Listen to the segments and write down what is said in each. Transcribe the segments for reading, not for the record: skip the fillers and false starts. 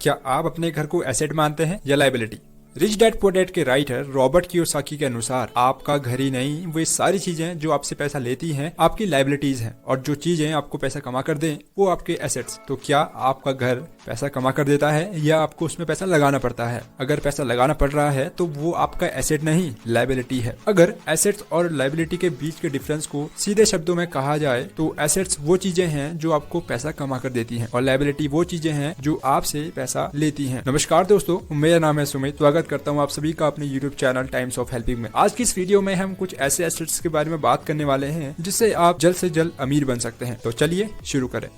क्या आप अपने घर को एसेट मानते हैं या liability? Rich dad poor dad के राइटर रॉबर्ट कियोसाकी के अनुसार आपका घर ही नहीं, वे सारी चीजें जो आपसे पैसा लेती हैं आपकी लायबिलिटीज हैं, और जो चीजें आपको पैसा कमा कर दें वो आपके एसेट्स। तो क्या आपका घर पैसा कमा कर देता है या आपको उसमें पैसा लगाना पड़ता है? अगर पैसा लगाना पड़ रहा है तो वो आपका एसेट नहीं, लायबिलिटी है। अगर एसेट्स और लायबिलिटी के बीच के डिफरेंस को सीधे शब्दों में कहा जाए तो एसेट्स वो चीजें हैं जो आपको पैसा कमा कर देती हैं और लायबिलिटी वो चीजें हैं जो आपसे पैसा लेती हैं। नमस्कार दोस्तों, मेरा नाम है सुमित। स्वागत करता हूं आप सभी का अपने YouTube channel times of helping में। आज की इस वीडियो में हम कुछ ऐसे एसेट्स के बारे में बात करने वाले हैं जिससे आप जल्द से जल्द अमीर बन सकते हैं। तो चलिए शुरू करें।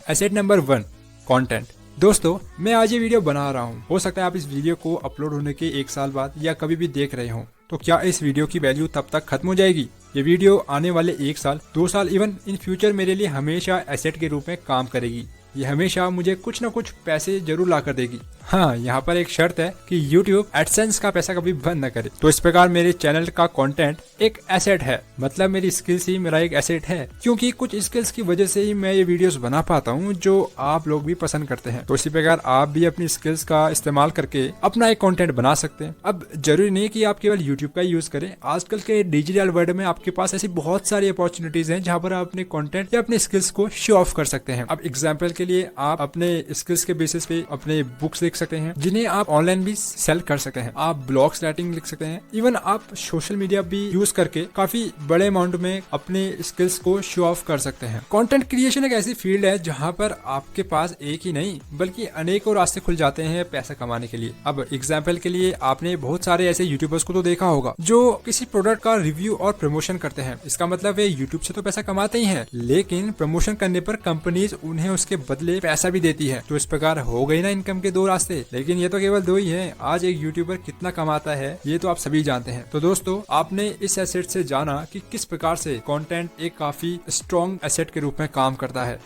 Asset number 1, content. दोस्तों, मैं आज ये वीडियो बना रहा हूँ, हो सकता है आप इस वीडियो को अपलोड होने के 1 साल बाद या कभी भी देख रहे हो। तो क्या इस वीडियो की वैल्यू तब तक खत्म हो जाएगी? ये वीडियो आने वाले 1 साल, 2 साल, इवन इन फ्यूचर मेरे लिए हमेशा एसेट के रूप में काम करेगी। ये हमेशा मुझे कुछ न कुछ पैसे जरूर ला कर देगी। हाँ, यहाँ पर एक शर्त है कि YouTube एडसेंस का पैसा कभी बंद न करे। तो इस प्रकार मेरे चैनल का कंटेंट एक एसेट है, मतलब मेरी स्किल्स ही मेरा एक एसेट है, क्योंकि कुछ स्किल्स की वजह से ही मैं ये वीडियोस बना पाता हूँ जो आप लोग भी पसंद करते हैं। तो इसी प्रकार आप भी अपनी स्किल्स का इस्तेमाल करके अपना एक कंटेंट बना सकते हैं। अब जरूरी नहीं कि आप केवल YouTube का यूज करें। आजकल के डिजिटल वर्ल्ड में आपके पास ऐसी बहुत सारी अपॉर्चुनिटीज हैं जहाँ पर आप अपने कंटेंट या अपने स्किल्स को शो ऑफ कर सकते हैं। अब एग्जाम्पल के लिए आप अपने स्किल्स के बेसिस पे अपने बुक्स लिख सकते हैं जिन्हें आप ऑनलाइन भी सेल कर सकते हैं। आप ब्लॉग्स राइटिंग लिख सकते हैं। इवन आप सोशल मीडिया भी यूज करके काफी बड़े अमाउंट में अपने स्किल्स को शो ऑफ कर सकते हैं। कंटेंट क्रिएशन एक ऐसी फील्ड है जहां पर आपके पास एक ही नहीं बल्कि अनेकों रास्ते खुल जाते हैं पैसा कमाने के लिए। अब एग्जाम्पल के लिए आपने बहुत सारे ऐसे यूट्यूबर्स को तो देखा होगा जो किसी प्रोडक्ट का रिव्यू और प्रमोशन करते हैं। इसका मतलब वे यूट्यूब से तो पैसा कमाते ही हैं, लेकिन प्रमोशन करने पर कंपनीज उन्हें उसके बदले पैसा भी देती है। तो इस प्रकार हो गई ना इनकम के 2 रास्ते। लेकिन ये तो केवल 2 ही हैं। आज एक यूट्यूबर कितना कमाता है ये तो आप सभी जानते हैं। तो दोस्तों, आपने इस एसेट से जाना कि किस प्रकार से कंटेंट एक काफी स्ट्रॉन्ग एसेट के रूप में काम करता है।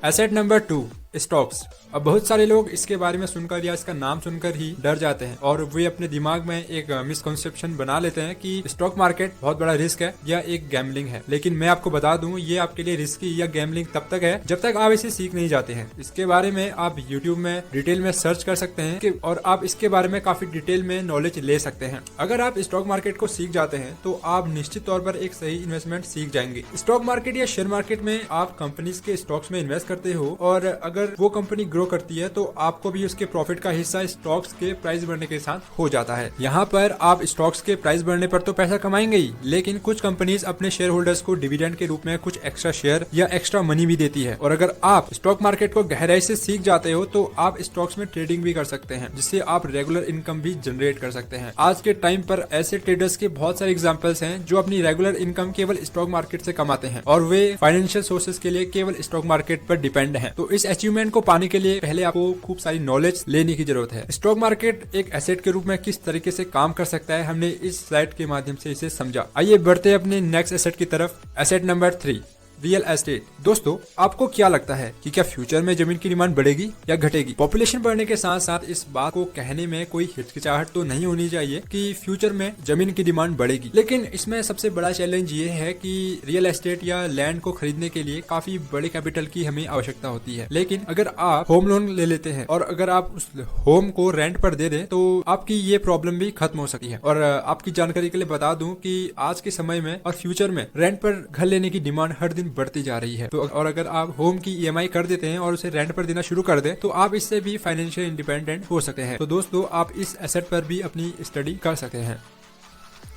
Asset number 2, stocks. अब बहुत सारे लोग इसके बारे में सुनकर या इसका नाम सुनकर ही डर जाते हैं और वे अपने दिमाग में एक मिसकंसेप्शन बना लेते हैं कि स्टॉक मार्केट बहुत बड़ा रिस्क है या एक गैम्बलिंग है। लेकिन मैं आपको बता दूं, ये आपके लिए रिस्की या गैम्बलिंग तब तक है जब तक आप इसे सीख नहीं जाते हैं। इसके बारे में आप यूट्यूब में डिटेल में सर्च कर सकते हैं और आप इसके बारे में काफी डिटेल में नॉलेज ले सकते हैं। अगर आप स्टॉक मार्केट को सीख जाते हैं तो आप निश्चित तौर पर एक सही इन्वेस्टमेंट सीख जाएंगे। स्टॉक मार्केट या शेयर मार्केट में आप कंपनीज के स्टॉक्स में इन्वेस्ट करते हो और अगर वो कंपनी ग्रो करती है तो आपको भी उसके प्रॉफिट का हिस्सा स्टॉक्स के प्राइस बढ़ने के साथ हो जाता है। यहाँ पर आप स्टॉक्स के प्राइस बढ़ने पर तो पैसा कमाएंगे ही, लेकिन कुछ कंपनीज अपने शेयर होल्डर्स को डिविडेंड के रूप में कुछ एक्स्ट्रा शेयर या एक्स्ट्रा मनी भी देती है। और अगर आप स्टॉक मार्केट को गहराई से सीख जाते हो तो आप स्टॉक्स में ट्रेडिंग भी कर सकते हैं, जिससे आप रेगुलर इनकम भी जनरेट कर सकते हैं। आज के टाइम पर ऐसे ट्रेडर्स के बहुत सारे एग्जाम्पल्स हैं जो अपनी रेगुलर इनकम केवल स्टॉक मार्केट से कमाते हैं और वे फाइनेंशियल सोर्सेज के लिए केवल स्टॉक मार्केट पर डिपेंड है। तो इस अचीवमेंट को पाने के लिए पहले आपको खूब सारी नॉलेज लेने की जरूरत है। स्टॉक मार्केट एक एसेट के रूप में किस तरीके से काम कर सकता है, हमने इस स्लाइड के माध्यम से इसे समझा। आइए बढ़ते हैं अपने नेक्स्ट एसेट की तरफ। Asset number 3, real estate. दोस्तों, आपको क्या लगता है कि क्या फ्यूचर में जमीन की डिमांड बढ़ेगी या घटेगी? पॉपुलेशन बढ़ने के साथ साथ इस बात को कहने में कोई हिचकिचाहट तो नहीं होनी चाहिए कि फ्यूचर में जमीन की डिमांड बढ़ेगी। लेकिन इसमें सबसे बड़ा चैलेंज ये है कि रियल एस्टेट या लैंड को खरीदने के लिए काफी बड़े कैपिटल की हमें आवश्यकता होती है। लेकिन अगर आप होम लोन ले लेते हैं और अगर आप उस होम को रेंट पर दे दें तो आपकी ये प्रॉब्लम भी खत्म हो सकती है। और आपकी जानकारी के लिए बता दूं कि आज के समय में और फ्यूचर में रेंट पर घर लेने की डिमांड हर दिन बढ़ती जा रही है। तो और अगर आप होम की EMI कर देते हैं और उसे रेंट पर देना शुरू कर दें तो आप इससे भी फाइनेंशियल इंडिपेंडेंट हो सकते हैं। तो दोस्तों, आप इस एसेट पर भी अपनी स्टडी कर सकते हैं।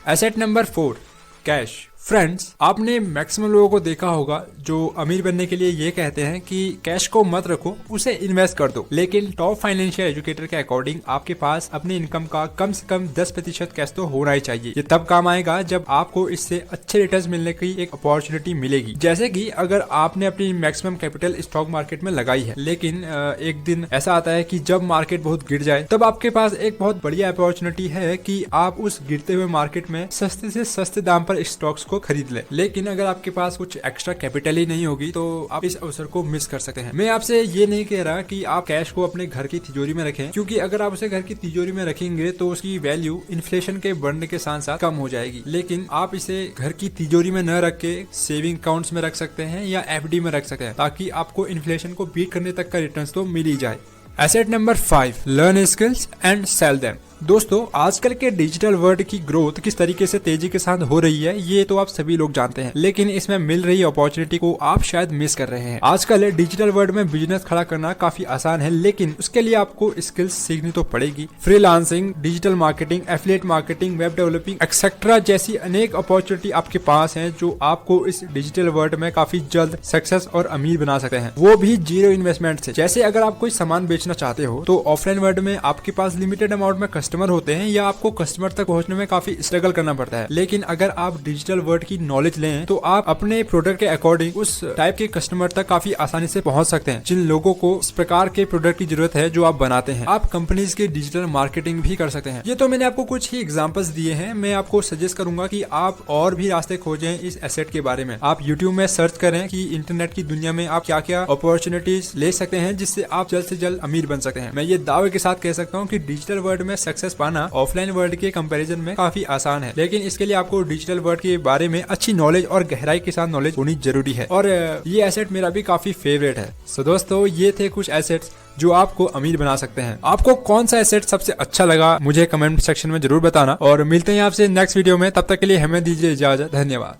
Asset number 4, cash. फ्रेंड्स, आपने मैक्सिमम लोगों को देखा होगा जो अमीर बनने के लिए ये कहते हैं कि कैश को मत रखो, उसे इन्वेस्ट कर दो। लेकिन टॉप फाइनेंशियल एजुकेटर के अकॉर्डिंग आपके पास अपनी इनकम का कम से कम 10% कैश तो होना ही चाहिए। ये तब काम आएगा जब आपको इससे अच्छे रिटर्न मिलने की एक अपॉर्चुनिटी मिलेगी। जैसे कि अगर आपने अपनी मैक्सिमम कैपिटल स्टॉक मार्केट में लगाई है, लेकिन एक दिन ऐसा आता है कि जब मार्केट बहुत गिर जाए, तब आपके पास एक बहुत बढ़िया अपॉर्चुनिटी है कि आप उस गिरते हुए मार्केट में सस्ते से सस्ते दाम पर स्टॉक्स को खरीद ले। लेकिन अगर आपके पास कुछ एक्स्ट्रा कैपिटल ही नहीं होगी तो आप इस अवसर को मिस कर सकते हैं। मैं आपसे ये नहीं कह रहा कि आप कैश को अपने घर की तिजोरी में रखें, क्योंकि अगर आप उसे घर की तिजोरी में रखेंगे तो उसकी वैल्यू इन्फ्लेशन के बढ़ने के साथ साथ कम हो जाएगी। लेकिन आप इसे घर की तिजोरी में न रख के सेविंग अकाउंट्स में रख सकते हैं या FD में रख सकते हैं, ताकि आपको इन्फ्लेशन को बीट करने तक का रिटर्न तो मिल ही जाए। Asset number 5, learn skills and sell them. दोस्तों, आजकल के डिजिटल वर्ल्ड की ग्रोथ किस तरीके से तेजी के साथ हो रही है ये तो आप सभी लोग जानते हैं, लेकिन इसमें मिल रही अपॉर्चुनिटी को आप शायद मिस कर रहे हैं। आजकल डिजिटल वर्ल्ड में बिजनेस खड़ा करना काफी आसान है, लेकिन उसके लिए आपको स्किल्स सीखनी तो पड़ेगी। Freelancing, digital marketing, affiliate marketing, web developing etcetera जैसी अनेक अपॉर्चुनिटी आपके पास है जो आपको इस डिजिटल वर्ल्ड में काफी जल्द सक्सेस और अमीर बना सकते हैं, वो भी जीरो इन्वेस्टमेंट से। जैसे अगर आप कोई सामान बेचना चाहते हो तो ऑफलाइन वर्ल्ड में आपके पास लिमिटेड अमाउंट में कस्टमर होते हैं या आपको कस्टमर तक पहुंचने में काफी स्ट्रगल करना पड़ता है। लेकिन अगर आप डिजिटल वर्ल्ड की नॉलेज लें तो आप अपने प्रोडक्ट के अकॉर्डिंग उस टाइप के कस्टमर तक काफी आसानी से पहुंच सकते हैं जिन लोगों को इस प्रकार के प्रोडक्ट की जरूरत है जो आप बनाते हैं। आप कंपनीज की डिजिटल मार्केटिंग भी कर सकते हैं। ये तो मैंने आपको कुछ ही एग्जांपल्स दिए हैं। मैं आपको सजेस्ट करूंगा कि आप और भी रास्ते खोजें इस एसेट के बारे में। आप यूट्यूब में सर्च करें कि इंटरनेट की दुनिया में आप क्या क्या अपॉर्चुनिटीज ले सकते हैं जिससे आप जल्द से जल्द अमीर बन सकते हैं। मैं ये दावे के साथ कह सकता हूँ कि डिजिटल वर्ल्ड में सक्सेस पाना ऑफलाइन वर्ल्ड के कंपैरिजन में काफी आसान है, लेकिन इसके लिए आपको डिजिटल वर्ल्ड के बारे में अच्छी नॉलेज और गहराई के साथ नॉलेज होनी जरूरी है। और ये एसेट मेरा भी काफी फेवरेट है। सो दोस्तों, ये थे कुछ एसेट्स जो आपको अमीर बना सकते हैं। आपको कौन सा एसेट सबसे अच्छा लगा मुझे कमेंट सेक्शन में जरूर बताना, और मिलते हैं आपसे नेक्स्ट वीडियो में। तब तक के लिए हमें दीजिए इजाजत। धन्यवाद।